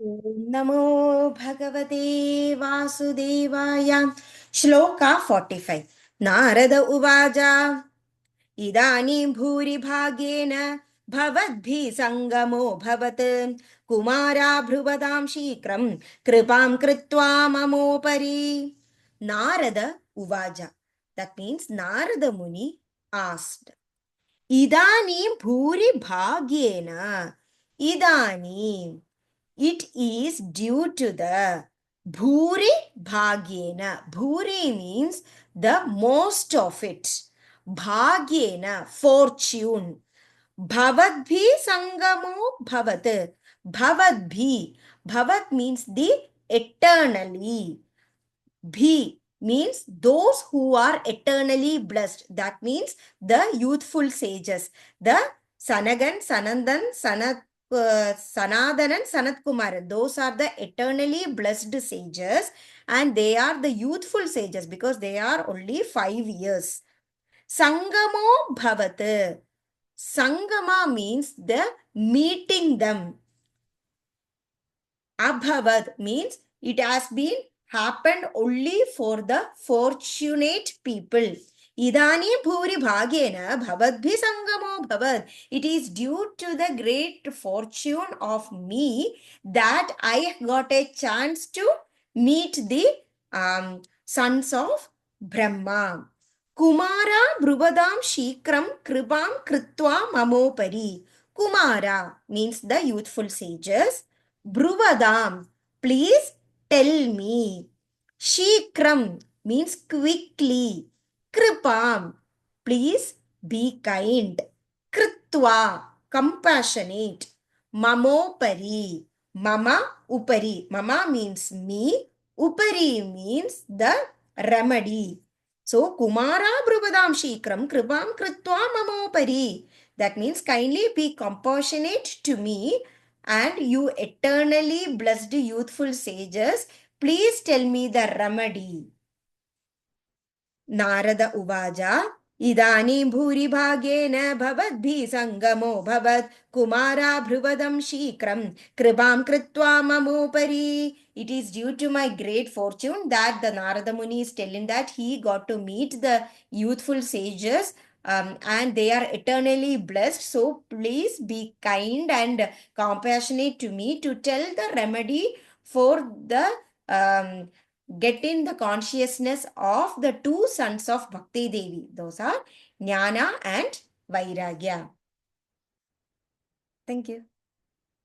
ॐ नमो भगवते वासुदेवाय श्लोका 45 नारद उवाच इदानीं भूरिभागेन भवद्भिः सङ्गमोऽभवत् कुमारा भ्रुवदां शीघ्रं कृपां कृत्वा ममोपरि नारद उवाच. That means Narada Muni asked. Idanim bhuri bhagyena. Idanim. It is due to the bhuri bhagyena. Bhuri means the most of it. Bhagyena, fortune. Bhavadbhi sangamo bhavat. Bhavadbhi. Bhavat means the eternally. Bhi means those who are eternally blessed. That means the youthful sages. The Sanagan, Sanandan, Sanatan and Sanat Kumaran. Those are the eternally blessed sages and they are the youthful sages because they are only 5 years. Sangamo bhavat. Sangama means the meeting them. Abhavad means it has been happened only for the fortunate people. Idani bhuri bhagyena bhavadbhi sangamo bhavad. It is due to the great fortune of me that I got a chance to meet the sons of Brahma. Kumara bruvadam shikram kripam kritva mamopari. Kumara means the youthful sages. Bruvadam, please tell me. Shikram means quickly. Kripam, please be kind. Kritva, compassionate. Mamopari, mama upari. Mama means me. Upari means the remedy. So, Kumara Bruvadam Shikram Kripam Kritva Mamopari. That means kindly be compassionate to me and you eternally blessed youthful sages, please tell me the remedy. Narada Uvaja. Idani bhuri bhagena bhavadbhi sangamo bhavat kumara bhruvadam shikram kripam kritva mamopari. It is due to my great fortune that the Narada Muni is telling that he got to meet the youthful sages and they are eternally blessed. So please be kind and compassionate to me to tell the remedy for the getting the consciousness of the two sons of Bhakti Devi. Those are Jnana and Vairagya. Thank you.